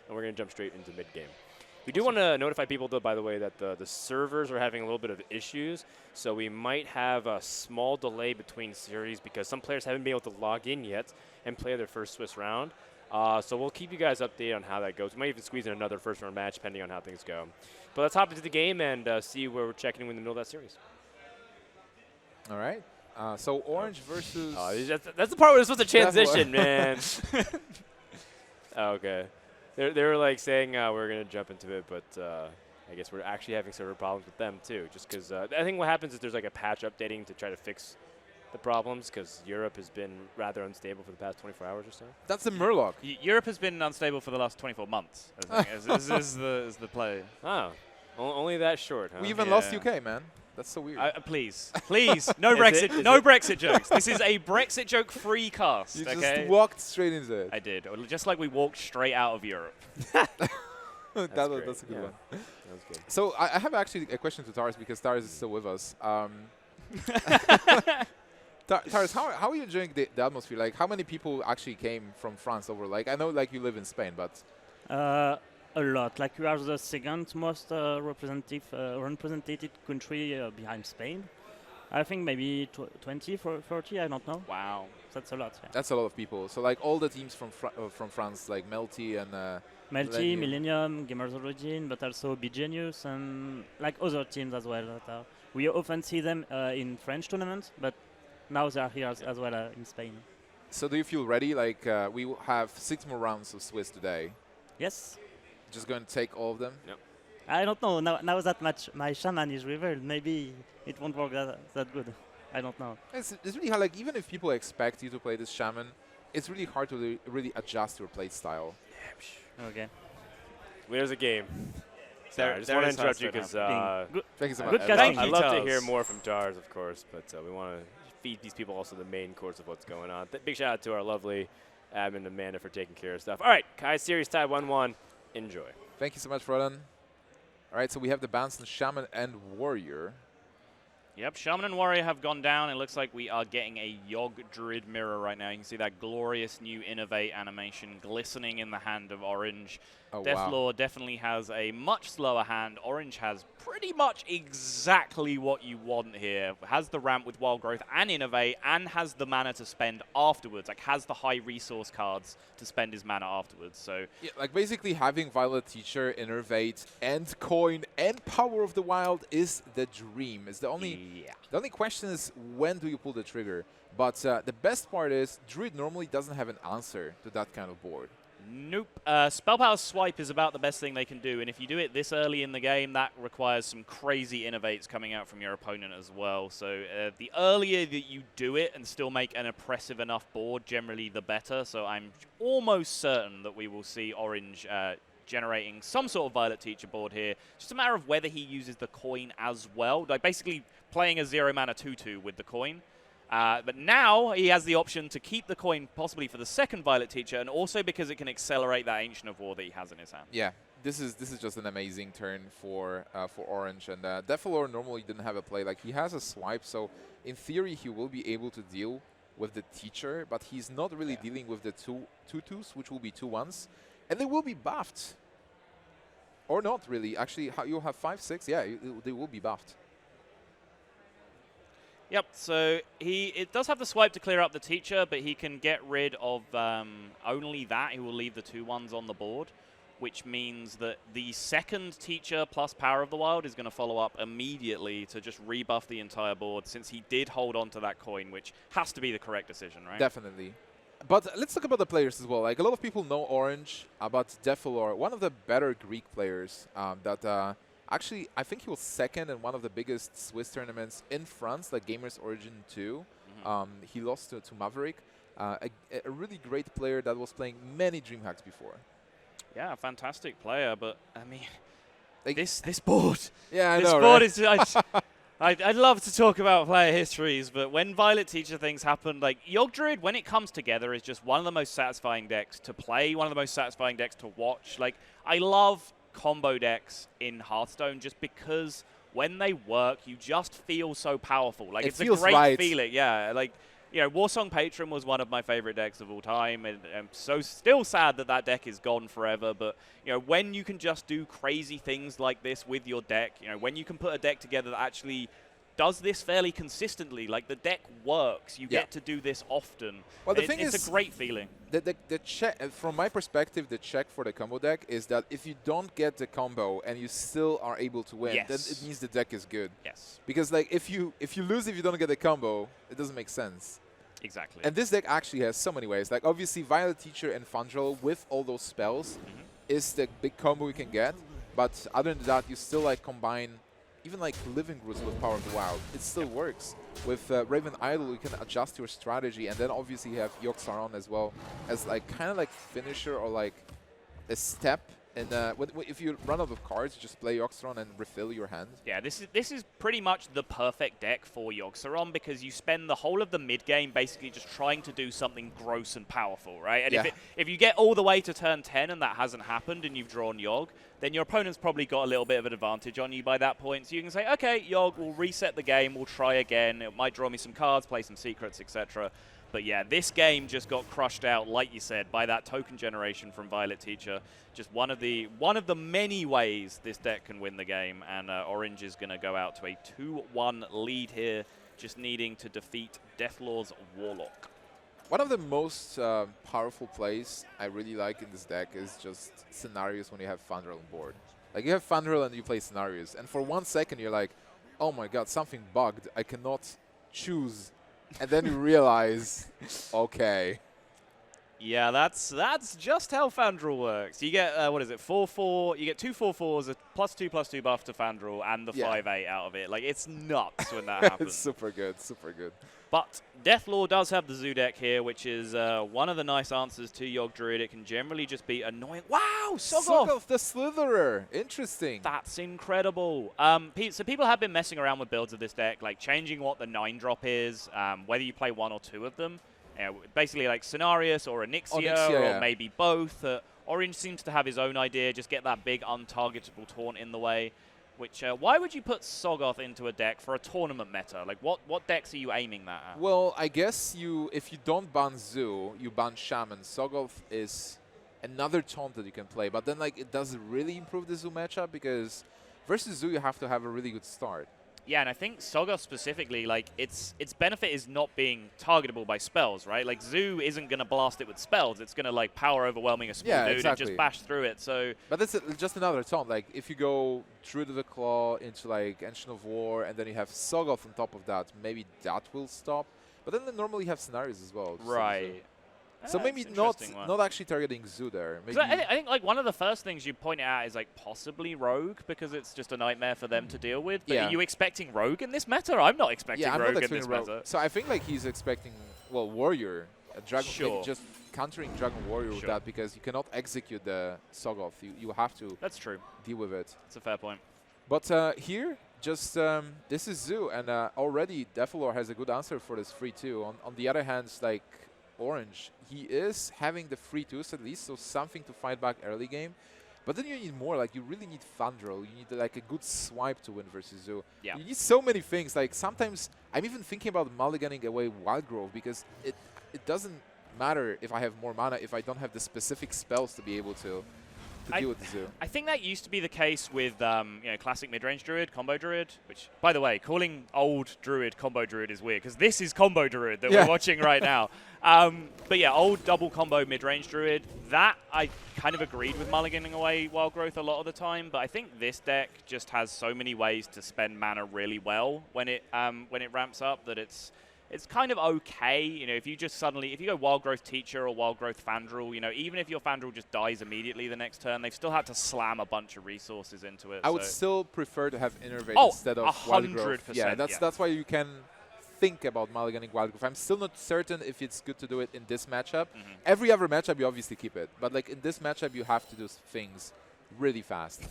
and we're going to jump straight into mid-game. We do want to notify people, though, by the way, that the servers are having a little bit of issues, so we might have a small delay between series because some players haven't been able to log in yet and play their first Swiss round. So we'll keep you guys updated on how that goes. We might even squeeze in another first-round match, depending on how things go. But let's hop into the game and see where we're checking in the middle of that series. All right. So Orange versus... that's the part where we're supposed to transition, man. Okay. They were like saying we're going to jump into it, but I guess we're actually having server problems with them too. Just because I think what happens is there's like a patch updating to try to fix the problems because Europe has been rather unstable for the past 24 hours or so. That's the Murloc. Europe has been unstable for the last 24 months. This is the play. Oh, only that short, huh? We even lost UK, man. That's so weird. Please, no Brexit, no Brexit jokes. This is a Brexit joke-free cast. You okay? just walked straight into it. I did, just like we walked straight out of Europe. That's a good one. That was good. So I have actually a question to Tars because Tars is still with us. Tars, how are you enjoying the atmosphere? Like, how many people actually came from France over? Like, I know like you live in Spain, but a lot. Like, we are the second most represented country behind Spain. I think maybe 20, 30, I don't know. Wow. That's a lot. Yeah. that's a lot of people. So like all the teams from France, like Melty and Melty, Millennium, Gamers Origin, but also BGenius and like other teams as well. We often see them in French tournaments, but now they are here as well in Spain. So do you feel ready? Like we will have 6 more rounds of Swiss today. Yes. Just going to take all of them? Yep. I don't know. Now that my shaman is revealed, maybe it won't work that good. I don't know. It's really hard. Like even if people expect you to play this shaman, it's really hard to really adjust your play style. Okay. Where's the game? Sorry, I just want to interrupt you because Thank you so much. Good casting. I'd love to hear more from Tars, of course, but we want to feed these people also the main course of what's going on. Big shout out to our lovely admin Amanda for taking care of stuff. All right, Kai series tie 1-1. Enjoy. Thank you so much, Rodan. All right, so we have the bounce on Shaman and Warrior. Yep, Shaman and Warrior have gone down. It looks like we are getting a Yogg Druid mirror right now. You can see that glorious new Innovate animation glistening in the hand of Orange. Oh, Dethelor definitely has a much slower hand. Orange has pretty much exactly what you want here. Has the ramp with Wild Growth and Innovate, and has the mana to spend afterwards. Like, has the high resource cards to spend his mana afterwards. So Yeah, like basically having Violet Teacher, Innervate, and Coin, and Power of the Wild is the dream. It's the only question is when do you pull the trigger? But the best part is Druid normally doesn't have an answer to that kind of board. Nope. Spell Power Swipe is about the best thing they can do, and if you do it this early in the game, that requires some crazy innovates coming out from your opponent as well. So the earlier that you do it and still make an oppressive enough board, generally the better. So I'm almost certain that we will see Orange generating some sort of Violet Teacher board here. Just a matter of whether he uses the coin as well, like basically playing a 0-mana 2-2 with the coin. But now he has the option to keep the coin possibly for the second Violet Teacher, and also because it can accelerate that Ancient of War that he has in his hand. Yeah, this is just an amazing turn for Orange. And Dethelor normally didn't have a play. Like, he has a swipe, so in theory he will be able to deal with the Teacher, but he's not really dealing with the 2/2s, which will be 2/1s. And they will be buffed. Or not really. Actually, you'll have 5/6. Yeah, they will be buffed. Yep, so it does have the swipe to clear up the Teacher, but he can get rid of only that. He will leave the 2/1s on the board, which means that the second Teacher plus Power of the Wild is going to follow up immediately to just rebuff the entire board, since he did hold on to that coin, which has to be the correct decision, right? Definitely. But let's talk about the players as well. Like, a lot of people know Orange, but Dethelor, one of the better Greek players that actually, I think he was second in one of the biggest Swiss tournaments in France, like Gamers Origin 2. He lost to Maverick, a really great player that was playing many DreamHacks before. Yeah, a fantastic player, but I mean, like this board. Yeah, I this know, board right? is. I'd love to talk about player histories, but when Violet Teacher things happen, like Yogg Druid, when it comes together, is just one of the most satisfying decks to play, one of the most satisfying decks to watch. Like, I love combo decks in Hearthstone just because when they work, you just feel so powerful. Like, it's a great feeling. Yeah, like you know, Warsong Patron was one of my favorite decks of all time, and I'm so still sad that that deck is gone forever. But you know, when you can just do crazy things like this with your deck, you know, when you can put a deck together that actually does this fairly consistently, like the deck works, you get to do this often. Well, the thing it's is, a great feeling. the check, from my perspective, the check for the combo deck is that if you don't get the combo and you still are able to win, then it means the deck is good. Yes. Because like if you lose if you don't get the combo, it doesn't make sense. Exactly. And this deck actually has so many ways. Like obviously Violet Teacher and Fandral with all those spells is the big combo you can get. But other than that, you still like combine even like Living Roots with Power of the Wild. It still works. With Raven Idol, you can adjust your strategy, and then obviously you have Yogg-Saron as well as like kind of like finisher or like a step. And if you run out of cards, just play Yogg-Saron and refill your hand. Yeah, this is pretty much the perfect deck for Yogg-Saron because you spend the whole of the mid game basically just trying to do something gross and powerful, right? And if you get all the way to turn 10 and that hasn't happened and you've drawn Yogg, then your opponent's probably got a little bit of an advantage on you by that point. So you can say, okay, Yogg, we'll reset the game, we'll try again. It might draw me some cards, play some secrets, etc. But yeah, this game just got crushed out, like you said, by that token generation from Violet Teacher. Just one of the many ways this deck can win the game, and Orange is going to go out to a 2-1 lead here, just needing to defeat Dethelor's Warlock. One of the most powerful plays I really like in this deck is just scenarios when you have Fandral on board. Like you have Fandral and you play scenarios, and for 1 second you're like, oh my god, something bugged. I cannot choose. And then you realize, okay. Yeah, that's just how Fandral works. You get, what is it, 4/4, you get 2 4/4s, a +2/+2 buff to Fandral, and the 5/8 out of it. Like, it's nuts when that happens. It's super good, super good. But Dethelor does have the Zoo deck here, which is one of the nice answers to Yogg Druid. It can generally just be annoying. Wow, Soggoth! The Slitherer. Interesting. That's incredible. So people have been messing around with builds of this deck, like changing what the 9-drop is, whether you play 1 or 2 of them. You know, basically like Cenarius or Onyxia, or maybe both. Orange seems to have his own idea, just get that big untargetable taunt in the way. Which, why would you put Soggoth into a deck for a tournament meta? Like, what decks are you aiming that at? Well, I guess if you don't ban Zoo, you ban Shaman. Soggoth is another taunt that you can play, but then like it doesn't really improve the Zoo matchup because versus Zoo you have to have a really good start. Yeah, and I think Soggoth specifically, like, its benefit is not being targetable by spells, right? Like, Zoo isn't going to blast it with spells. It's going to, like, power overwhelming a small dude and just bash through it, so... But that's just another taunt. Like, if you go Druid of the Claw into, like, Ancient of War, and then you have Soggoth on top of that, maybe that will stop. But then they normally have scenarios as well. Right. So maybe not actually targeting Zoo there. Maybe I think like one of the first things you point out is like possibly Rogue because it's just a nightmare for them to deal with. But are you expecting Rogue in this meta? I'm not expecting Rogue in this meta. So I think like he's expecting Warrior, Dragon, just countering Dragon Warrior with that because you cannot execute the Soggoth. You have to. That's true. Deal with it. That's a fair point. But here, just this is Zoo, and already Dethelor has a good answer for this free 2. On the other hand, like Orange, he is having the free 2s at least, so something to fight back early game. But then you need more, like you really need Fandral, you need like a good swipe to win versus Zoo. Yeah. You need so many things, like sometimes I'm even thinking about mulliganing away Wildgrove because it doesn't matter if I have more mana if I don't have the specific spells to be able to deal with the Zoo. I think that used to be the case with classic mid-range Druid, Combo Druid, which, by the way, calling old Druid Combo Druid is weird because this is Combo Druid that we're watching right now. But yeah, old double combo mid-range Druid, that I kind of agreed with mulliganing away Wild Growth a lot of the time, but I think this deck just has so many ways to spend mana really well when it ramps up that it's kind of okay, you know, if you go Wild Growth Teacher or Wild Growth Fandral, you know, even if your Fandral just dies immediately the next turn, they've still had to slam a bunch of resources into it. I would still prefer to have Innervate instead of 100%, Wild Growth. Yeah, that's why you can think about mulliganing Wild Growth. I'm still not certain if it's good to do it in this matchup. Every other matchup, you obviously keep it. But like in this matchup, you have to do things really fast.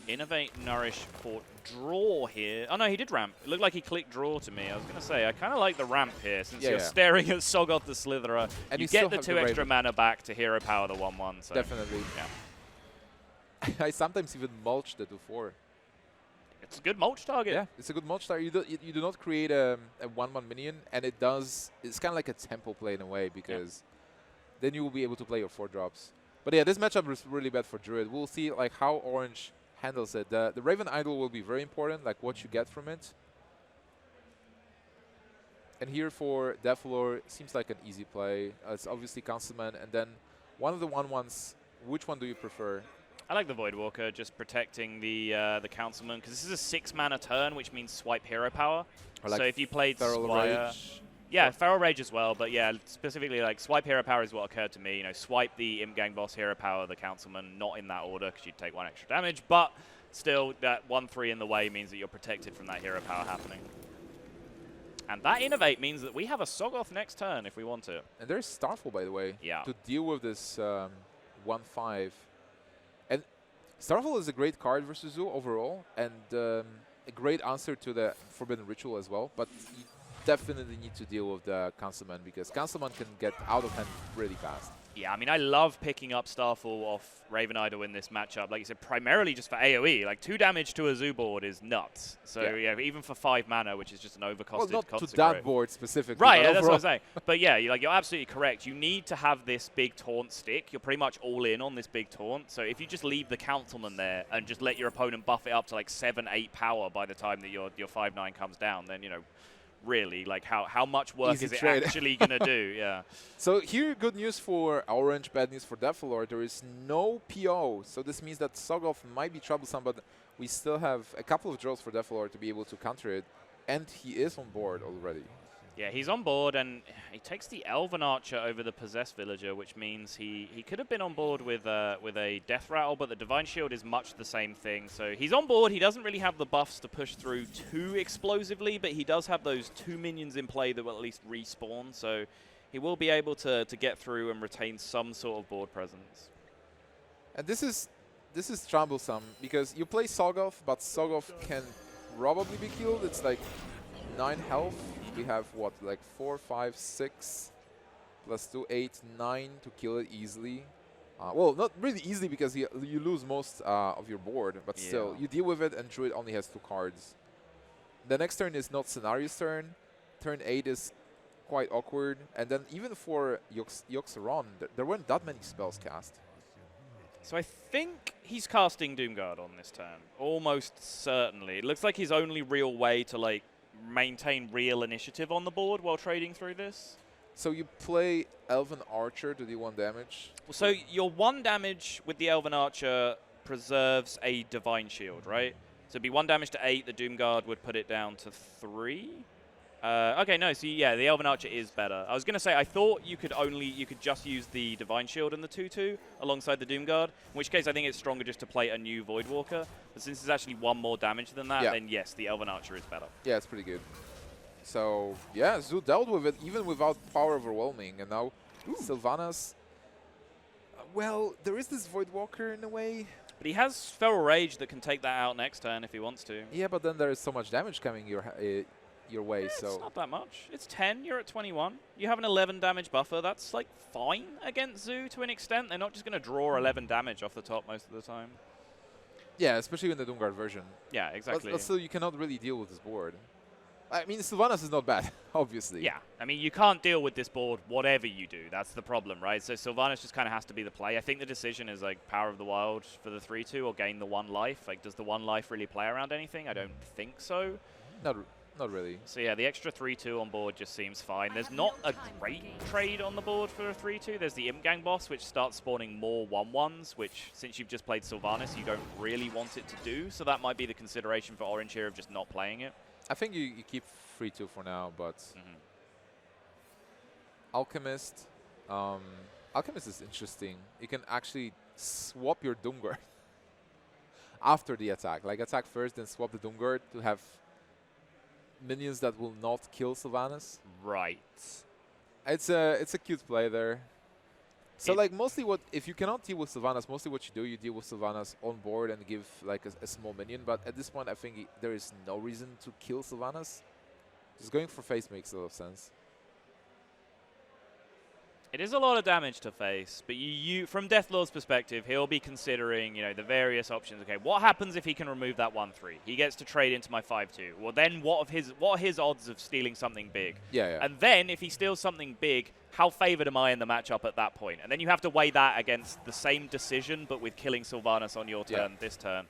Innovate, Nourish for draw here. Oh no, he did ramp. It looked like he clicked draw to me. I was going to say, I kind of like the ramp here since you're staring at Soggoth the Slitherer. And you get the 2 extra mana back to hero power the 1/1. So definitely. Yeah. I sometimes even mulch the 2/4. It's a good mulch target. Yeah, it's a good mulch target. You do not create a 1/1 minion, and it does. It's kind of like a tempo play in a way, because then you will be able to play your 4-drops. But yeah, this matchup is really bad for Druid. We'll see like how Orange handles it. The Raven Idol will be very important, like what you get from it. And here for Dethelor, seems like an easy play. It's obviously Councilman, and then one of the 1/1s. Which one do you prefer? I like the Voidwalker, just protecting the Councilman, because this is a 6-mana turn, which means swipe hero power. Like so if you played Feral Squire, Rage? yeah, Feral Rage as well, but yeah, specifically like swipe hero power is what occurred to me. You know, swipe the Imp Gang boss hero power, the Councilman, not in that order because you'd take 1 extra damage, but still that 1/3 in the way means that you're protected from that hero power happening. And that innovate means that we have a Soggoth next turn if we want it. And there's Starfall, by the way, Yeah. to deal with this 1/5. And Starfall is a great card versus Zoo overall, and a great answer to the Forbidden Ritual as well. But you definitely need to deal with the Councilman, because Councilman can get out of hand really fast. Yeah, I mean, I love picking up Starfall off Raven Idol in this matchup. Like you said, primarily just for AoE. Like 2 damage to a Zoo board is nuts. So yeah, even for 5 mana, which is just an overcosted Well, not to consecrate. that board specifically. Right, but yeah, that's what I'm overall. saying. But yeah, you're absolutely correct. You need to have this big taunt stick. You're pretty much all in on this big taunt. So if you just leave the Councilman there and just let your opponent buff it up to like 7-8 power by the time that your 5/9 comes down, then, you know, really, like how much work Easy is it trade. actually going to do? Yeah. So here, good news for Orange, bad news for Dethelor. There is no PO, so this means that Soggoth might be troublesome, but we still have a couple of draws for Dethelor to be able to counter it, and he is on board already. Yeah, he's on board, and he takes the Elven Archer over the Possessed Villager, which means he could have been on board with a Death Rattle, but the Divine Shield is much the same thing. So he's on board. He doesn't really have the buffs to push through too explosively, but he does have those 2 minions in play that will at least respawn. So he will be able to get through and retain some sort of board presence. And this is troublesome, because you play Soggoth, but Soggoth can probably be killed. It's like 9 health. We have, what, like 4, 5, 6, plus 2, 8, 9 to kill it easily. Well, not really easily, because you lose most of your board, but still, you deal with it, and Druid only has 2 cards. The next turn is not Scenario's turn. Turn 8 is quite awkward. And then even for Yoxaron, there weren't that many spells cast. So I think he's casting Doomguard on this turn, almost certainly. It looks like his only real way to, like, maintain real initiative on the board while trading through this. So you play Elven Archer to do 1 damage. So your 1 damage with the Elven Archer preserves a Divine Shield, right? So it'd be 1 damage to 8. The Doomguard would put it down to 3. Okay, no. So yeah, the Elven Archer is better. I was gonna say I thought you could just use the Divine Shield and the 2/2 alongside the Doomguard. In which case, I think it's stronger just to play a new Voidwalker. But since it's actually 1 more damage than that, then yes, the Elven Archer is better. Yeah, it's pretty good. So yeah, Zoo dealt with it even without Power Overwhelming, and now Sylvanas. Well, there is this Voidwalker in a way. But he has Feral Rage that can take that out next turn if he wants to. Yeah, but then there is so much damage coming your way. Yeah, so it's not that much. It's 10. You're at 21. You have an 11 damage buffer. That's like fine against Zoo to an extent. They're not just going to draw 11 damage off the top most of the time. yeah, especially in the Doomguard version. Yeah, exactly. But still, you cannot really deal with this board. I mean, Sylvanas is not bad, obviously. Yeah, I mean, you can't deal with this board whatever you do. That's the problem, right? So Sylvanas just kind of has to be the play. I think the decision is like Power of the Wild for the 3/2 or gain the 1 life. Like, does the 1 life really play around anything? I don't think so. Not really. So yeah, the extra 3/2 on board just seems fine. There's not a great trade on the board for a 3/2. There's the Imp Gang boss, which starts spawning more 1/1s, which, since you've just played Sylvanas, you don't really want it to do. So that might be the consideration for Orange here of just not playing it. I think you keep 3/2 for now, but Alchemist. Alchemist is interesting. You can actually swap your Doomguard after the attack. Like, attack first, then swap the Doomguard to have minions that will not kill Sylvanas. Right. It's a cute play there. So like mostly if you cannot deal with Sylvanas, mostly what you do, you deal with Sylvanas on board and give like a small minion. But at this point, I think there is no reason to kill Sylvanas. Just going for face makes a lot of sense. It is a lot of damage to face, but from Dethelor's perspective, he'll be considering, the various options. Okay, what happens if he can remove that 1-3? He gets to trade into my 5-2. Well, then what are his odds of stealing something big? Yeah. And then if he steals something big, how favored am I in the matchup at that point? And then you have to weigh that against the same decision, but with killing Sylvanas on your turn this turn.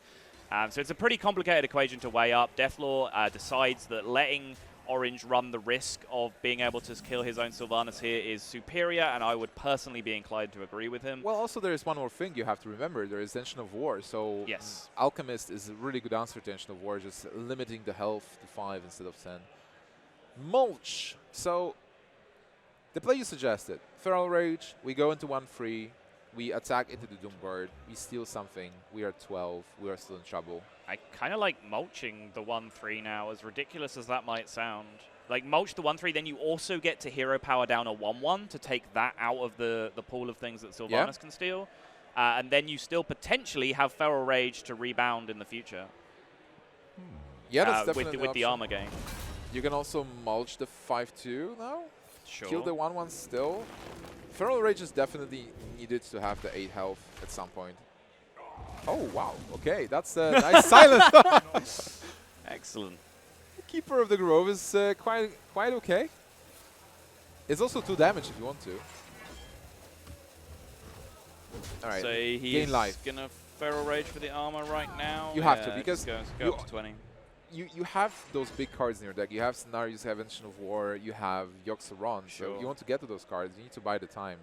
So it's a pretty complicated equation to weigh up. Dethelor decides that letting Orange run the risk of being able to kill his own Sylvanas here is superior, and I would personally be inclined to agree with him. Well, also there is one more thing you have to remember. There is Tension of War, so yes, Alchemist is a really good answer to Tension of War, just limiting the health to 5 instead of 10. Mulch. So the play you suggested, Feral Rage, we go into 1-3, we attack into the Doomguard, we steal something, we are 12, we are still in trouble. I kind of like mulching the 1-3 now, as ridiculous as that might sound. Like, mulch the 1-3, then you also get to hero power down a 1-1 to take that out of the pool of things that Sylvanas can steal. And then you still potentially have Feral Rage to rebound in the future. Yeah, that's definitely with the armor gain. You can also mulch the 5-2 now. Sure. Kill the 1-1 still. Feral Rage is definitely needed to have the 8 health at some point. Oh, wow. Okay, that's a nice silence. Excellent. Keeper of the Grove is quite okay. It's also 2 damage if you want to. All right, So he's going to Feral Rage for the armor right now. You have to, because go up to 20. You have those big cards in your deck. You have Scenarios, you have Tension of War, you have Yogg-Saron. Sure. So you want to get to those cards, you need to buy the time.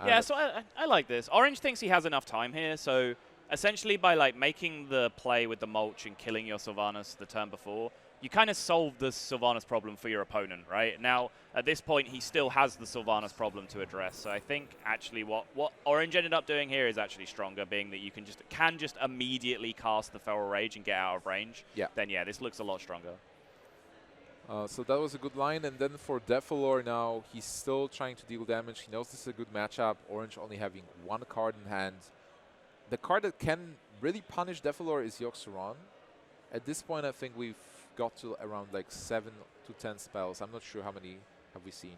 Yeah, so I like this. Orange thinks he has enough time here, so essentially by making the play with the mulch and killing your Sylvanas the turn before, you kind of solve the Sylvanas problem for your opponent, right? Now, at this point, he still has the Sylvanas problem to address. So I think actually what Orange ended up doing here is actually stronger, being that you can just immediately cast the Feral Rage and get out of range. Yeah. Then yeah, this looks a lot stronger. So that was a good line. And then for Dethelor now, he's still trying to deal damage. He knows this is a good matchup. Orange only having 1 card in hand. The card that can really punish Dethelor is Yogg-Saron. At this point, I think we've got to around 7 to 10 spells. I'm not sure how many have we seen.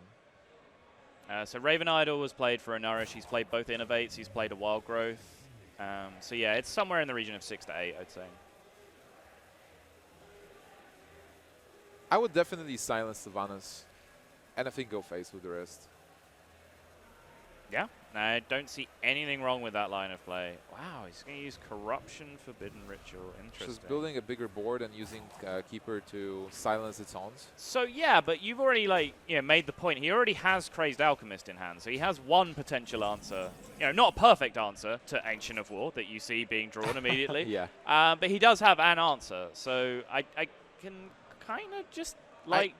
So Raven Idol was played for a Nourish. He's played both Innovates. He's played a Wild Growth. So yeah, it's somewhere in the region of 6 to 8, I'd say. I would definitely silence Sylvanas, and I think go face with the rest. Yeah, I don't see anything wrong with that line of play. Wow, he's going to use Corruption, Forbidden Ritual. Interesting. Just building a bigger board and using Keeper to silence its taunts. So yeah, but you've already made the point. He already has Crazed Alchemist in hand, so he has one potential answer. Not a perfect answer to Ancient of War that you see being drawn immediately. Yeah. But he does have an answer, so I can kind of just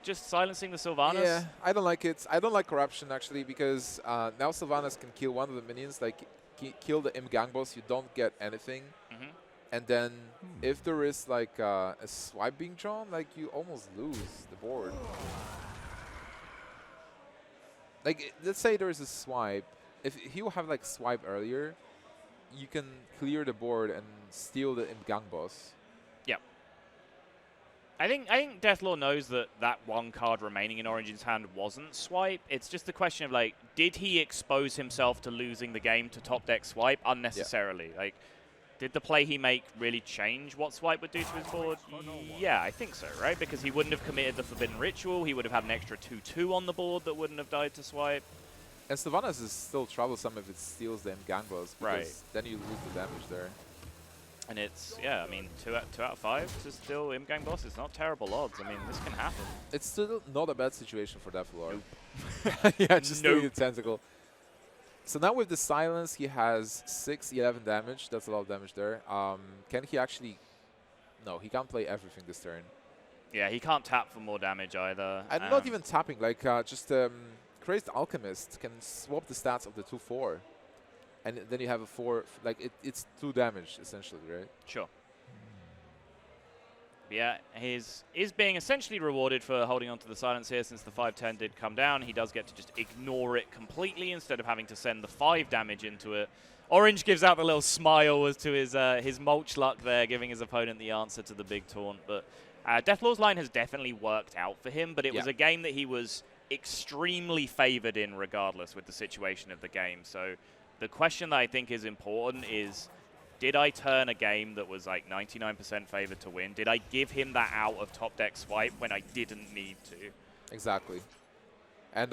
just silencing the Sylvanas. Yeah, I don't like it. I don't like Corruption, actually, because now Sylvanas can kill one of the minions, kill the Imp Gang Boss, you don't get anything. And then if there is a swipe being drawn, you almost lose the board. Let's say there is a swipe. If he will have swipe earlier, you can clear the board and steal the Imp Gang Boss. I think Dethelor knows that 1 card remaining in Orange's hand wasn't swipe. It's just a question of did he expose himself to losing the game to top deck swipe unnecessarily? Yeah. Did the play he make really change what swipe would do to his board? Yeah, I think so, right? Because he wouldn't have committed the Forbidden Ritual. He would have had an extra 2/2 on the board that wouldn't have died to swipe. And Sylvanas is still troublesome if it steals the Imp Gang Boss, because then you lose the damage there. And it's, yeah, I mean, 2 out of 5 to still Imp Gang Boss. It's not terrible odds. I mean, this can happen. It's still not a bad situation for Dethelor. Nope. Yeah, just doing the tentacle. So now with the silence, he has 11 damage. That's a lot of damage there. Can he actually... No, he can't play everything this turn. Yeah, he can't tap for more damage either. I'm not even tapping. Just Crazed Alchemist can swap the stats of the 2/4. And then you have a 4, it's 2 damage, essentially, right? Sure. Yeah, is being essentially rewarded for holding on to the silence here, since the 5/10 did come down. He does get to just ignore it completely instead of having to send the 5 damage into it. Orange gives out the little smile as to his mulch luck there, giving his opponent the answer to the big taunt. But Dethelor's line has definitely worked out for him, but it was a game that he was extremely favored in regardless with the situation of the game. So the question that I think is important is, did I turn a game that was like 99% favored to win? Did I give him that out of top deck swipe when I didn't need to? Exactly. And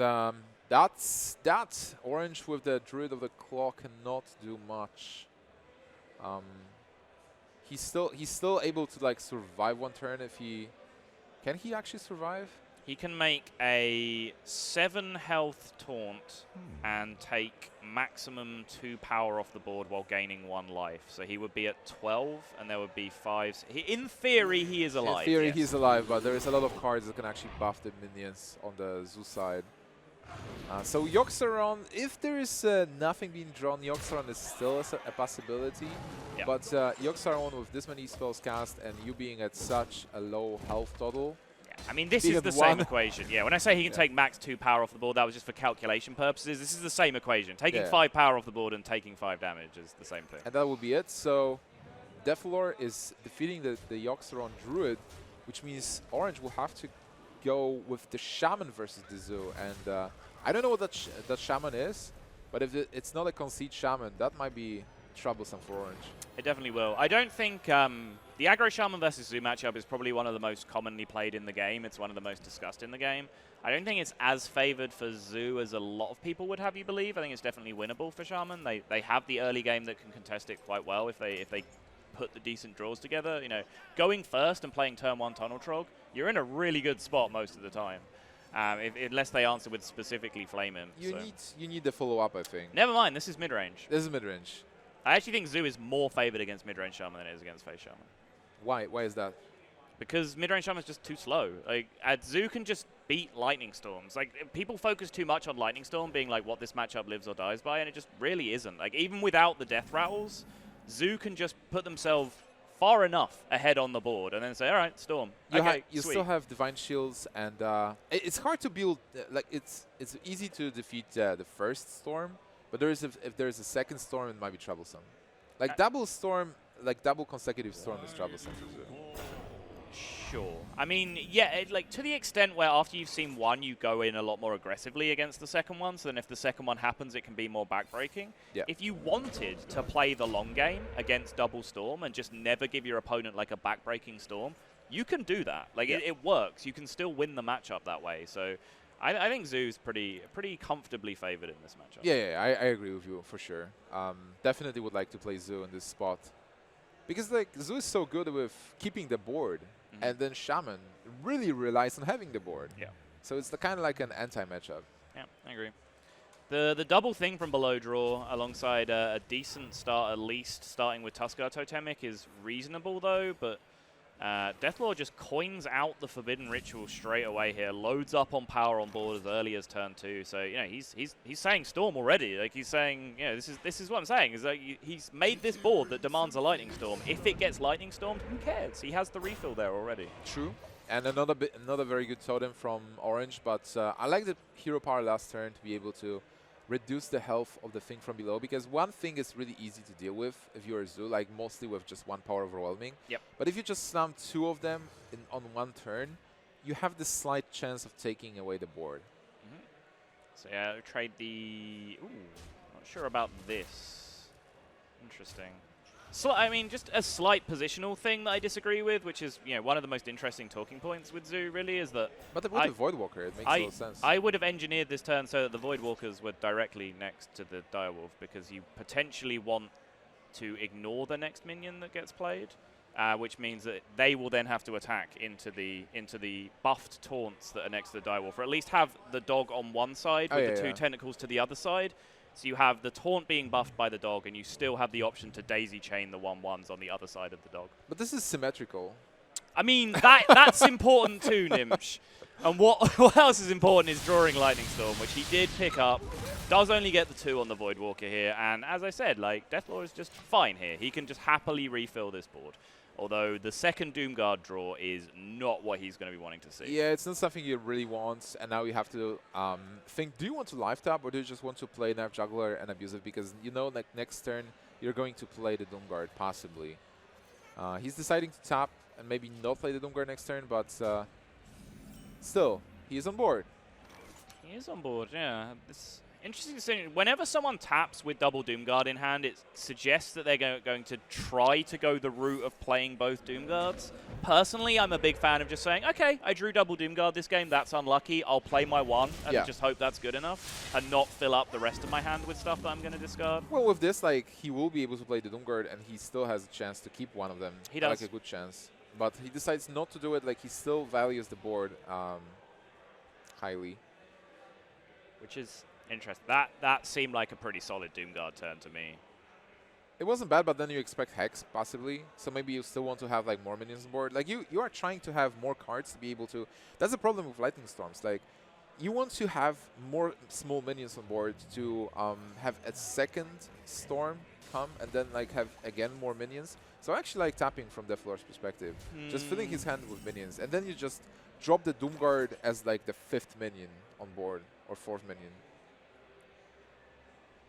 that's Orange with the Druid of the Claw cannot do much. He's still able to like survive one turn if he... Can he actually survive? He can make a 7 health taunt and take maximum 2 power off the board while gaining 1 life. So he would be at 12, and there would be 5. In theory, he is alive. In theory, yes. he's alive, but there is a lot of cards that can actually buff the minions on the Zoo side. So Yoxaron, if there is nothing being drawn, Yoxaron is still a possibility. Yeah. But Yoxaron with this many spells cast and you being at such a low health total, I mean, this being is at the same one. equation. Yeah, when I say he can take max 2 power off the board, that was just for calculation purposes. This is the same equation. Taking Yeah. 5 power off the board and taking 5 damage is the same thing. and that would be it. So Dethelor is defeating the Yoxaron Druid, which means Orange will have to go with the Shaman versus the Zoo. And I don't know what that Shaman is, but if it's not a Conceit Shaman, that might be troublesome for Orange. It definitely will. I don't think the aggro Shaman versus Zoo matchup is probably one of the most commonly played in the game. It's one of the most discussed in the game. I don't think it's as favored for Zoo as a lot of people would have you believe. I think it's definitely winnable for Shaman. They have the early game that can contest it quite well if they put the decent draws together. You know, going first and playing turn 1 Tunnel Trog, you're in a really good spot most of the time. Unless they answer with specifically Flame Imp. You need the follow-up, I think. Never mind, this is mid-range. This is mid-range. I actually think Zoo is more favored against mid-range Shaman than it is against Face Shaman. Why? Why is that? Because mid-range Shaman is just too slow. Like, Zoo can just beat Lightning Storms. Like, people focus too much on Lightning Storm being like what this matchup lives or dies by, and it just really isn't. Like, even without the death rattles, Zoo can just put themselves far enough ahead on the board and then say, all right, Storm. You still have Divine Shields, and it's hard to build. Like it's easy to defeat the first Storm, but if there is a second Storm, it might be troublesome. Like double Storm, like double consecutive Storm is troublesome for Zoo. Sure. I mean, yeah, like to the extent where after you've seen one, you go in a lot more aggressively against the second one. So then if the second one happens, it can be more backbreaking. Yeah. If you wanted to play the long game against double Storm and just never give your opponent like a backbreaking Storm, you can do that. Like it works. You can still win the matchup that way. So I think Zoo's pretty comfortably favored in this matchup. Yeah, I agree with you for sure. Definitely would like to play Zoo in this spot because like Zoo is so good with keeping the board. And then Shaman really relies on having the board. Yeah. So it's kind of like an anti-matchup. Yeah, I agree. The double thing from below draw alongside a decent start, at least starting with Tuskar Totemic, is reasonable though, but Dethelor just coins out the Forbidden Ritual straight away here, loads up on power on board as early as turn 2. So you know he's saying Storm already. Like he's saying, you know, this is what I'm saying is that he's made this board that demands a Lightning Storm. If it gets Lightning Stormed, who cares? He has the refill there already. True. And another very good totem from Orange, but I like the hero power last turn to be able to reduce the health of the thing from below, because one thing is really easy to deal with if you're a Zoo, like mostly with just 1 power overwhelming. Yep. But if you just slam 2 of them on 1 turn, you have the slight chance of taking away the board. So yeah, trade the... Ooh, not sure about this. Interesting. So, I mean, just a slight positional thing that I disagree with, which is, you know, one of the most interesting talking points with Zoo, really, is that... But with the Voidwalker, it makes a lot of sense. I would have engineered this turn so that the Voidwalkers were directly next to the Direwolf, because you potentially want to ignore the next minion that gets played, which means that they will then have to attack into the buffed taunts that are next to the Direwolf, or at least have the dog on one side with the 2 tentacles to the other side. So you have the taunt being buffed by the dog, and you still have the option to daisy chain the 1/1s on the other side of the dog. But this is symmetrical. I mean, that's important too, Nimsh. And what else is important is drawing Lightning Storm, which he did pick up. Does only get the 2 on the Voidwalker here, and as I said, like Dethelor is just fine here. He can just happily refill this board. Although the second Doomguard draw is not what he's going to be wanting to see. Yeah, it's not something you really want, and now you have to think, do you want to live tap, or do you just want to play Knife Juggler and abuse it? Because you know, like next turn, you're going to play the Doomguard, possibly. He's deciding to tap and maybe not play the Doomguard next turn, but still, he's on board. He is on board, yeah. It's interesting to see. Whenever someone taps with double Doomguard in hand, it suggests that they're going to try to go the route of playing both Doomguards. Personally, I'm a big fan of just saying, okay, I drew double Doomguard this game, that's unlucky, I'll play my one, and just hope that's good enough, and not fill up the rest of my hand with stuff that I'm going to discard. Well, with this, like, he will be able to play the Doomguard, and he still has a chance to keep one of them. He does. Like, a good chance. But he decides not to do it, like, he still values the board highly. Which is interesting. That seemed like a pretty solid Doomguard turn to me. It wasn't bad, but then you expect Hex, possibly. So maybe you still want to have, like, more minions on board. Like, you are trying to have more cards to be able to... That's the problem with Lightning Storms. Like, you want to have more small minions on board to have a second Storm come and then, like, have, again, more minions. So I actually like tapping from Dethelor's perspective. Just filling his hand with minions. And then you just drop the Doomguard as, like, the 5th minion on board. Or 4th minion.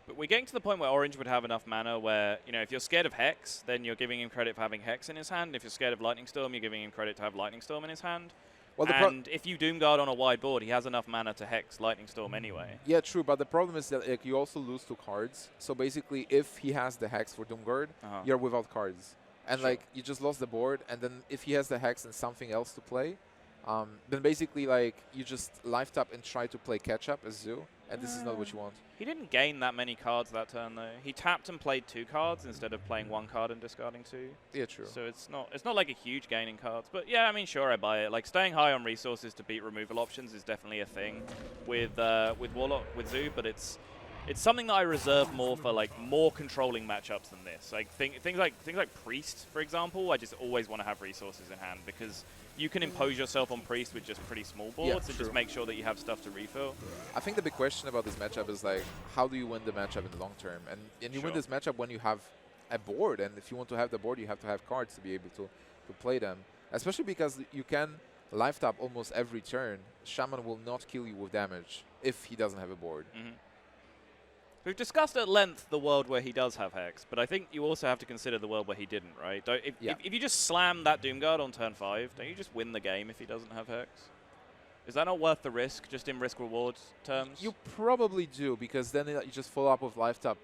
But we're getting to the point where Orange would have enough mana where, you know, if you're scared of Hex, then you're giving him credit for having Hex in his hand. If you're scared of Lightning Storm, you're giving him credit to have Lightning Storm in his hand. Well, and if you Doomguard on a wide board, he has enough mana to Hex Lightning Storm anyway. Yeah, true, but the problem is that, like, you also lose 2 cards. So basically, if he has the Hex for Doomguard, you're without cards. And, like, you just lost the board, and then if he has the Hex and something else to play, then basically, like, you just life tap and try to play catch-up as Zoo, and this is not what you want. He didn't gain that many cards that turn, though. He tapped and played 2 cards instead of playing 1 card and discarding 2. Yeah, true. So it's not like a huge gain in cards. But yeah, I mean, sure, I buy it. Like, staying high on resources to beat removal options is definitely a thing with Warlock, with Zoo, but it's something that I reserve more for, like, more controlling matchups than this. Like things like Priest, for example. I just always want to have resources in hand because you can impose yourself on Priest with just pretty small boards and just make sure that you have stuff to refill. I think the big question about this matchup is, like, how do you win the matchup in the long term? And you win this matchup when you have a board, and if you want to have the board, you have to have cards to be able to play them. Especially because you can life tap almost every turn. Shaman will not kill you with damage if he doesn't have a board. We've discussed at length the world where he does have Hex, but I think you also have to consider the world where he didn't, right? If you just slam that Doomguard on turn 5, don't you just win the game if he doesn't have Hex? Is that not worth the risk, just in risk-reward terms? You probably do, because then you just follow up with life tap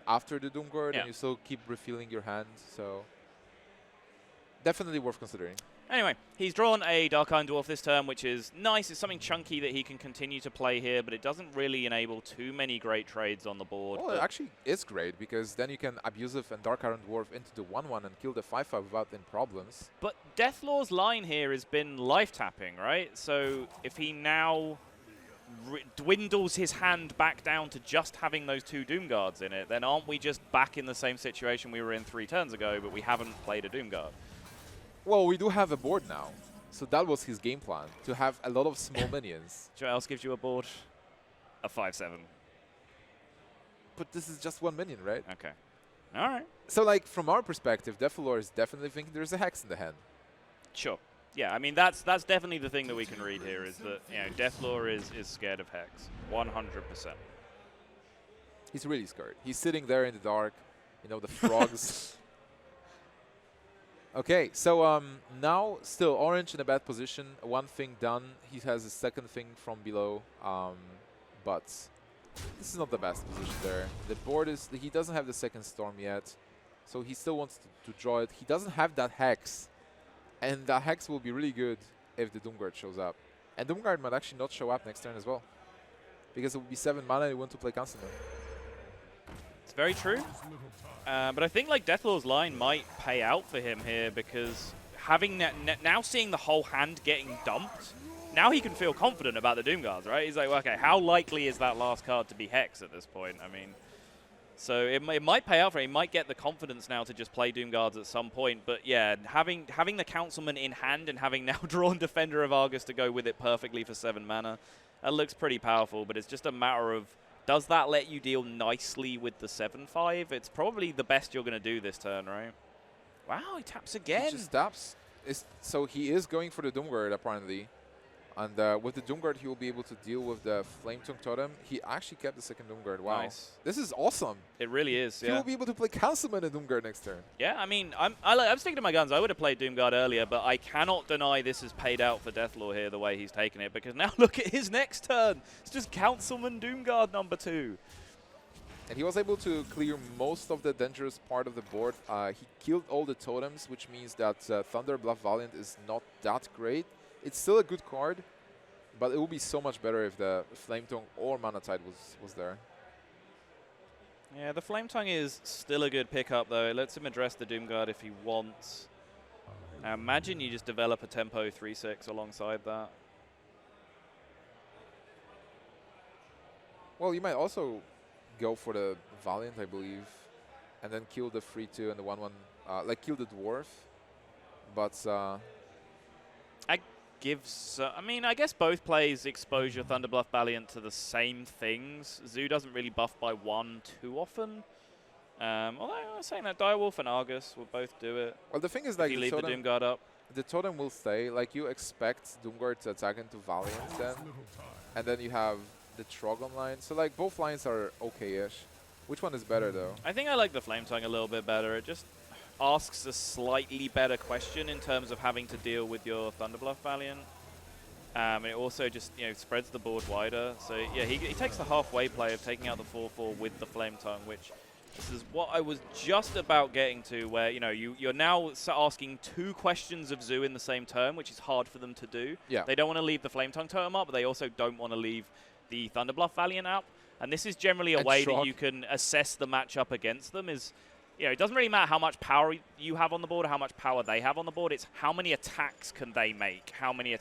after the Doomguard, and you still keep refilling your hand, so definitely worth considering. Anyway, he's drawn a Dark Iron Dwarf this turn, which is nice. It's something chunky that he can continue to play here, but it doesn't really enable too many great trades on the board. Well, it actually is great, because then you can Abusive and Dark Iron Dwarf into the 1/1 and kill the 5/5 without any problems. But Dethelor's line here has been life tapping, right? So if he now dwindles his hand back down to just having those 2 Doomguards in it, then aren't we just back in the same situation we were in 3 turns ago, but we haven't played a Doomguard? Well, we do have a board now. So that was his game plan, to have a lot of small minions. Do you know what else gives you a board? A 5/7. But this is just 1 minion, right? Okay. All right. So, like, from our perspective, Dethelor is definitely thinking there's a Hex in the hand. Sure. Yeah, I mean, that's definitely the thing that we can read here, is that, you know, Dethelor is scared of Hex. 100%. He's really scared. He's sitting there in the dark, you know, the frogs. Okay, so now still Orange in a bad position. 1 thing done. He has a 2nd thing from below, but this is not the best position there. The board is... He doesn't have the 2nd Storm yet, so he still wants to draw it. He doesn't have that Hex, and that Hex will be really good if the Doomguard shows up. And Doomguard might actually not show up next turn as well, because it will be 7 mana and you want to play constantly. It's very true. But I think, like, Dethelor's line might pay out for him here, because having now seeing the whole hand getting dumped, now he can feel confident about the Doomguards, right? He's like, well, okay, how likely is that last card to be Hex at this point? I mean, so it might pay out for him. He might get the confidence now to just play Doomguards at some point. But yeah, having the Councilman in hand and having now drawn Defender of Argus to go with it perfectly for 7 mana, that looks pretty powerful. But it's just a matter of, does that let you deal nicely with the 7/5? It's probably the best you're going to do this turn, right? Wow, he taps again. He just taps. So he is going for the Doomguard, apparently. And with the Doomguard, he will be able to deal with the Flame Tongue Totem. He actually kept the second Doomguard. Wow. Nice. This is awesome. It really is, He yeah. will be able to play Councilman and Doomguard next turn. Yeah, I mean, I'm sticking to my guns. I would have played Doomguard earlier, but I cannot deny this has paid out for Dethelor here, the way he's taken it, because now look at his next turn. It's just Councilman Doomguard number 2. And he was able to clear most of the dangerous part of the board. He killed all the totems, which means that Thunder Bluff Valiant is not that great. It's still a good card, but it would be so much better if the Flame Tongue or Mana Tide was there. Yeah, the Flame Tongue is still a good pickup, though. It lets him address the Doomguard if he wants. Now imagine you just develop a tempo 3/6 alongside that. Well, you might also go for the Valiant, I believe, and then kill the 3/2 and the 1/1, like kill the Dwarf. But I mean, I guess both plays exposure Thunderbluff Valiant to the same things. Zoo doesn't really buff by 1 too often. Although I'm saying that Direwolf and Argus will both do it. well, the thing is, If like you leave the Doomguard up. the totem will stay. Like you expect Doomguard to attack into Valiant then, and then you have the Trogon line. So like both lines are okay-ish. Which one is better though? I think I like the Flame Tongue a little bit better. It just asks a slightly better question in terms of having to deal with your Thunderbluff Valiant. And it also just, spreads the board wider. So yeah, he takes the halfway play of taking out the 4/4 with the Flame Tongue, which this is what I was just about getting to, where you're now asking 2 questions of Zoo in the same turn, which is hard for them to do. Yeah. They don't want to leave the Flame Tongue totem up, but they also don't want to leave the Thunderbluff Valiant up. And this is generally a And way that Shrog. you can assess the matchup against them. Is it doesn't really matter how much power you have on the board or how much power they have on the board. It's how many attacks can they make? How many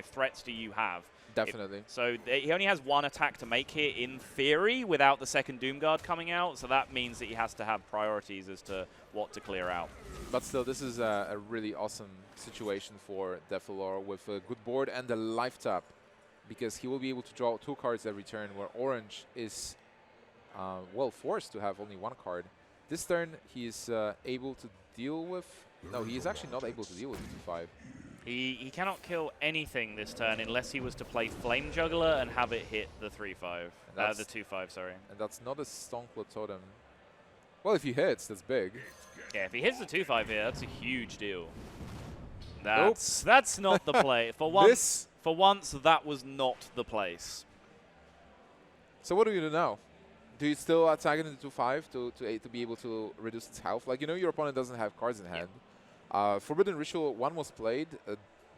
threats do you have? Definitely. So he only has 1 attack to make here in theory without the second Doomguard coming out. So that means that he has to have priorities as to what to clear out. But still, this is a really awesome situation for Dethelor with a good board and a life tap, because he will be able to draw 2 cards every turn, where Orange is, forced to have only 1 card. This turn, he is able to deal with... No, he is actually not able to deal with the 2/5. He cannot kill anything this turn unless he was to play Flame Juggler and have it hit the 3/5. The 2/5, sorry. And that's not a Stonkler Totem. Well, if he hits, that's big. Yeah, if he hits the 2/5 here, that's a huge deal. That's not the play. For once, that was not the place. So what do you do now? Do you still attack it into 2/5 to be able to reduce its health? Like, your opponent doesn't have cards in hand. Forbidden Ritual 1 was played.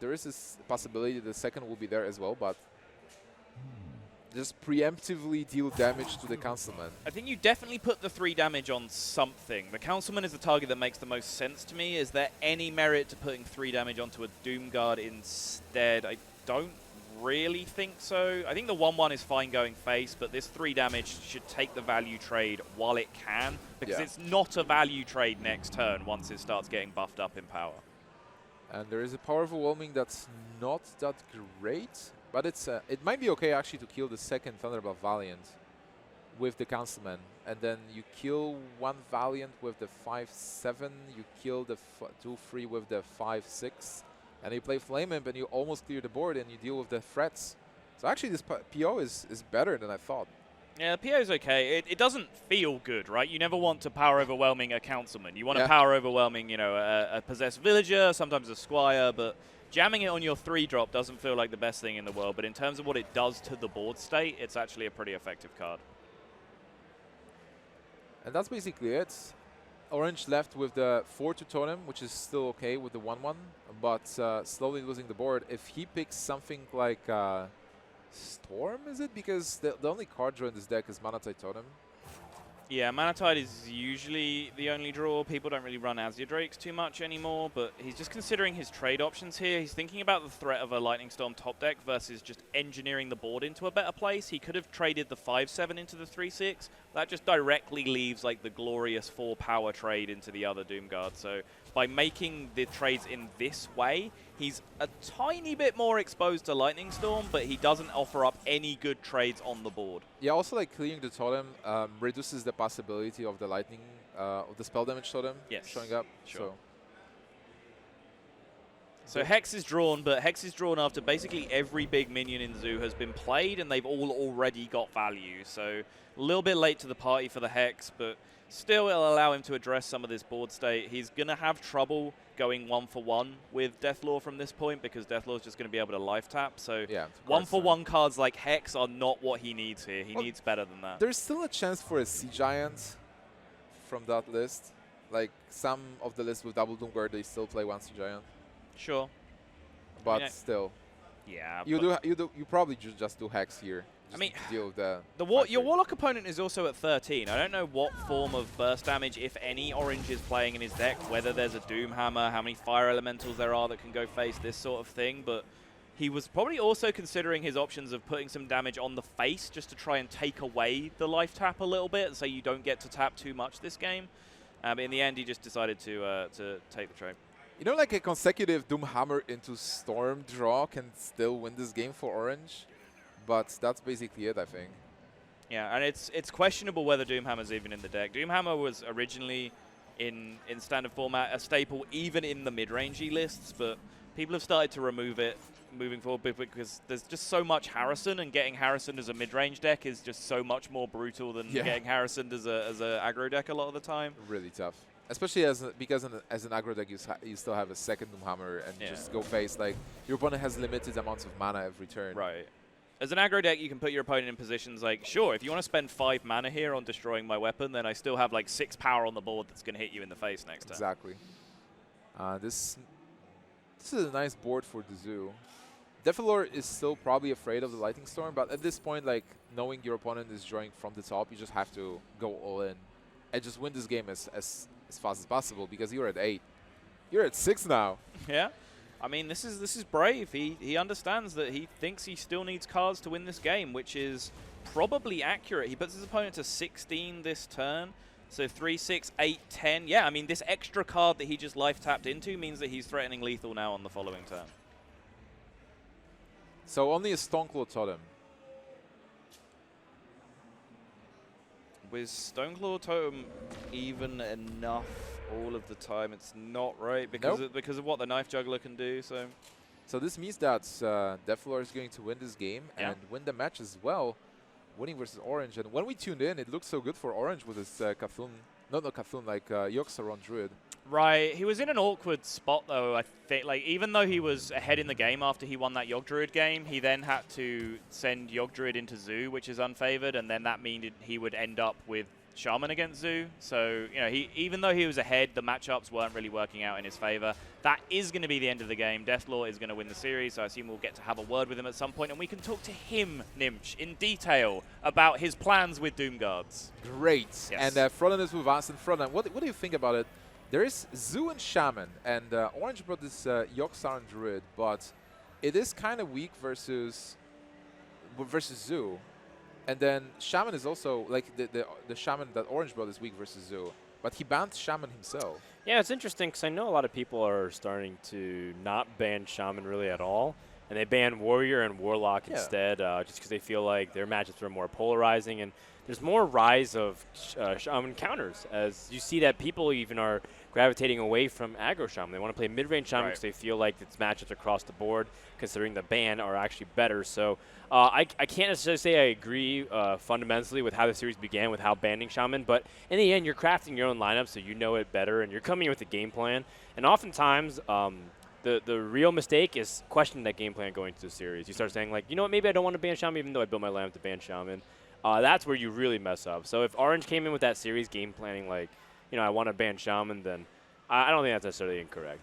There is this possibility the second will be there as well, but just preemptively deal damage to the Councilman. I think you definitely put the 3 damage on something. The Councilman is the target that makes the most sense to me. Is there any merit to putting 3 damage onto a Doomguard instead? I don't really think so. I think the 1/1 is fine going face, but this 3 damage should take the value trade while it can, because it's not a value trade next turn once it starts getting buffed up in power. And there is a power overwhelming that's not that great, but it might be okay actually to kill the second Thunderbluff Valiant with the Councilman, and then you kill 1 Valiant with the 5/7, you kill the 2/3 with the 5/6, and you play Flame Imp and you almost clear the board and you deal with the threats. So actually this PO is better than I thought. Yeah, the PO's okay. It doesn't feel good, right? You never want to power overwhelming a Councilman. You want to power overwhelming, a possessed villager, sometimes a squire, but jamming it on your 3-drop doesn't feel like the best thing in the world. But in terms of what it does to the board state, it's actually a pretty effective card. And that's basically it. Orange left with the 4/2 totem, which is still okay with the 1/1, but slowly losing the board. If he picks something like Storm, is it? Because the only card draw in this deck is Mana Tide Totem. Yeah, Mana Tide is usually the only draw. People don't really run Azure Drakes too much anymore, but he's just considering his trade options here. He's thinking about the threat of a Lightning Storm top deck versus just engineering the board into a better place. He could have traded the 5/7 into the 3/6. That just directly leaves like the glorious 4 power trade into the other Doomguard. So by making the trades in this way, he's a tiny bit more exposed to Lightning Storm, but he doesn't offer up any good trades on the board. Yeah, also like clearing the totem reduces the possibility of the lightning, of the spell damage totem showing up. Sure. So Hex is drawn, but Hex is drawn after basically every big minion in Zoo has been played, and they've all already got value. So a little bit late to the party for the Hex, but still it'll allow him to address some of this board state. He's going to have trouble going 1-for-1 with Dethelor from this point, because Dethelor's just going to be able to life tap. So Yeah, 1-for-1 cards like Hex are not what he needs here. He needs better than that. There's still a chance for a Sea Giant from that list. Like some of the lists with double Doomguard, they still play one Sea Giant. Sure. But I mean, still, yeah. you probably just do Hex here. I mean, to deal with the your Warlock opponent is also at 13. I don't know what form of burst damage, if any, Orange is playing in his deck, whether there's a Doom Hammer, how many Fire Elementals there are that can go face this sort of thing, but he was probably also considering his options of putting some damage on the face just to try and take away the life tap a little bit, so you don't get to tap too much this game. But in the end, he just decided to take the trade. You know, like a consecutive Doom Hammer into Storm draw can still win this game for Orange, but that's basically it, I think. Yeah, and it's questionable whether Doomhammer's even in the deck. Doomhammer was originally in standard format a staple even in the mid-rangey lists, but people have started to remove it moving forward because there's just so much Harrison, and getting Harrison as a mid-range deck is just so much more brutal than getting Harrison as a aggro deck a lot of the time. Really tough. Especially because as an aggro deck, you still have a second Doom Hammer and just go face. Like, your opponent has limited amounts of mana every turn. Right. As an aggro deck, you can put your opponent in positions like, sure, if you want to spend 5 mana here on destroying my weapon, then I still have like 6 power on the board that's going to hit you in the face next turn. Exactly. This is a nice board for the Zoo. Dethelor is still probably afraid of the Lightning Storm, but at this point, like, knowing your opponent is drawing from the top, you just have to go all in and just win this game as fast as possible, because you're at 8. You're at 6 now. Yeah. I mean, this is brave. He understands that he thinks he still needs cards to win this game, which is probably accurate. He puts his opponent to 16 this turn. So 3, 6, 8, 10. Yeah, I mean, this extra card that he just life tapped into means that he's threatening lethal now on the following turn. So only a Stoneclaw Totem. Was Stoneclaw Totem even enough all of the time? It's not, right? Because of what the Knife Juggler can do. So this means that Dethelor is going to win this game and win the match as well, winning versus Orange. And when we tuned in, it looked so good for Orange with his Cthulhu, not Cthulhu, like Yogg-Saron Druid. Right, he was in an awkward spot though. I think, like, even though he was ahead in the game after he won that Yogg Druid game, he then had to send Yogg Druid into Zoo, which is unfavored, and then that means he would end up with Shaman against Zoo. So, you know, even though he was ahead, the matchups weren't really working out in his favor. That is going to be the end of the game. Dethelor is going to win the series, so I assume we'll get to have a word with him at some point, and we can talk to him, Nimch, in detail about his plans with Doom Guards. Great. Yes. And Frodan is with us. And Frodan, what do you think about it? There is Zoo and Shaman, and Orange brought this Yogg-Saron Druid, but it is kind of weak versus Zoo. And then Shaman is also, like, the Shaman that Orange brought is weak versus Zoo. But he banned Shaman himself. Yeah, it's interesting because I know a lot of people are starting to not ban Shaman really at all. And they ban Warrior and Warlock instead, just because they feel like their matchups are more polarizing. And there's more rise of Shaman counters, as you see that people even are gravitating away from aggro Shaman. They want to play mid-range Shaman because they feel like its matchups across the board, considering the ban, are actually better. So I can't necessarily say I agree fundamentally with how the series began with how banning Shaman, but in the end, you're crafting your own lineup so you know it better, and you're coming in with a game plan. And oftentimes, the real mistake is questioning that game plan going into the series. You start saying, like, you know what, maybe I don't want to ban Shaman even though I built my lineup to ban Shaman. That's where you really mess up. So if Orange came in with that series game planning, like, you know, I want to ban Shaman, then I don't think that's necessarily incorrect.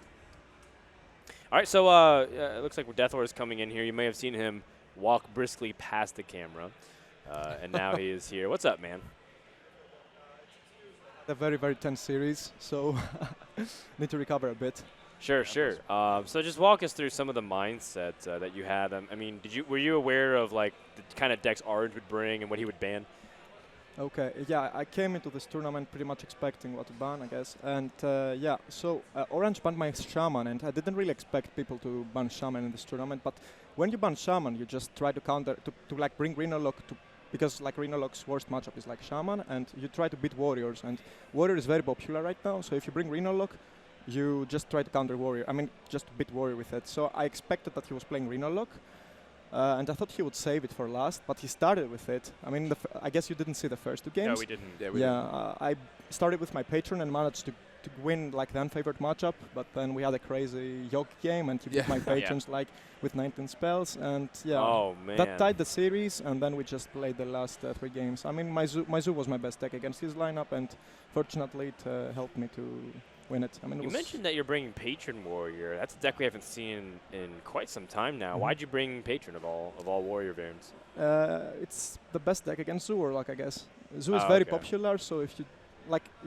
All right, so it looks like Dethelor is coming in here. You may have seen him walk briskly past the camera, and now he is here. What's up, man? A very, very tense series, so need to recover a bit. Sure. So just walk us through some of the mindset that you had. I mean, were you aware of, like, the kind of decks Orange would bring and what he would ban? Okay, yeah, I came into this tournament pretty much expecting what to ban, I guess. And yeah, so Orange banned my Shaman, and I didn't really expect people to ban Shaman in this tournament. But when you ban Shaman, you just try to counter, to like bring Rhinolock to, because like Rhinolock's worst matchup is like Shaman, and you try to beat Warriors. And Warrior is very popular right now, so if you bring Rhinolock, you just try to counter Warrior. I mean, just beat Warrior with it. So I expected that he was playing Reno Lock, and I thought he would save it for last, but he started with it. I mean, I guess you didn't see the first two games. No, we didn't. Yeah, we Yeah, I started with my patron and managed to win like the unfavored matchup, but then we had a crazy yoke game and he beat Yeah. my patrons like with 19 spells, and yeah, Oh man. that tied the series, and then we just played the last 3 games. I mean, my zoo was my best deck against his lineup, and fortunately it helped me to win it. I mean, You mentioned that you're bringing Patron Warrior. That's a deck we haven't seen in quite some time now. Mhm. Why'd you bring Patron of all Warrior variants? it's the best deck against Zoo Warlock, I guess. Zoo is Oh, very okay. popular, so if you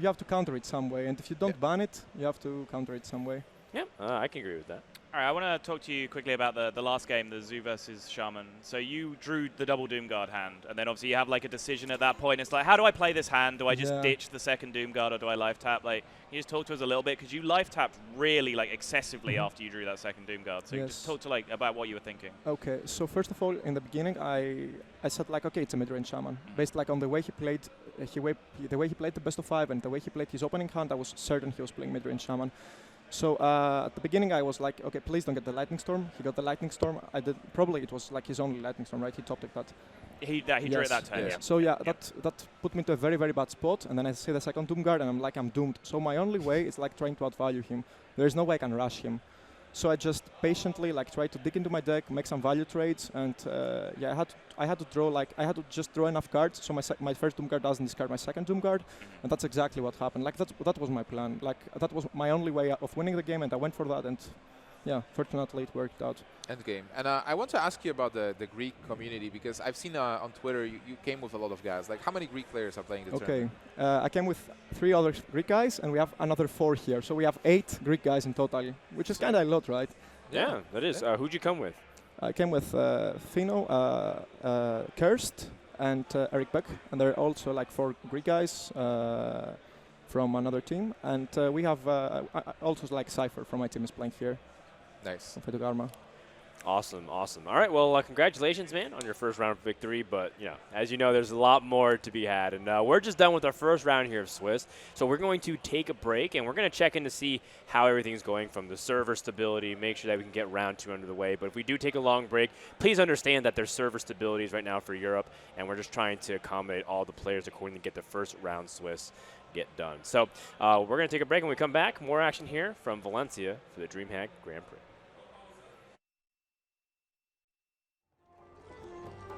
have to counter it some way, and if you don't ban it, you have to counter it some way. Yeah, I can agree with that. All right, I want to talk to you quickly about the last game, the Zoo versus Shaman. So you drew the double Doomguard hand, and then obviously you have like a decision at that point. It's like, how do I play this hand? Do I just Yeah. ditch the second Doomguard, or do I life tap? Like, can you just talk to us a little bit, because you life tapped really like excessively Mhm. after you drew that second Doomguard. So just Yes. talk to like about what you were thinking. Okay, so first of all, in the beginning, I said like, okay, it's a mid-range shaman. Based like on the way he played, the way he played the best of 5 and the way he played his opening hand, I was certain he was playing mid-range shaman. So at the beginning, I was like, okay, please don't get the lightning storm. He got the lightning storm. Probably it was like his only lightning storm, right? He top decked that. He drew it that turn. Yes. Yeah. So yeah, that put me to a very, very bad spot. And then I see the second Doomguard, and I'm like, I'm doomed. So my only way is like trying to outvalue him. There is no way I can rush him. So I just patiently like try to dig into my deck, make some value trades, and yeah, I had to just draw enough cards so my first Doomguard doesn't discard my second Doomguard, and that's exactly what happened. Like that was my plan. Like that was my only way of winning the game, and I went for that, and yeah, fortunately it worked out. End game. And I want to ask you about the Greek community, because I've seen on Twitter you came with a lot of guys. Like, how many Greek players are playing the Okay, tournament? I came with 3 other Greek guys, and we have another 4 here. So we have 8 Greek guys in total, which is kind of a lot, right? Yeah, that is. Who'd you come with? I came with Fino, Kirst, and Eric Beck, and there are also like 4 Greek guys from another team, and we have also like Cypher from my team is playing here. Nice. From Fetogarma. Awesome, awesome. All right, well, congratulations, man, on your first round of victory. But, you know, as you know, there's a lot more to be had. And we're just done with our first round here of Swiss. So we're going to take a break, and we're going to check in to see how everything's going from the server stability, make sure that we can get round 2 under the way. But if we do take a long break, please understand that there's server stabilities right now for Europe, and we're just trying to accommodate all the players according to get the first round Swiss get done. So we're going to take a break, and when we come back, more action here from Valencia for the DreamHack Grand Prix.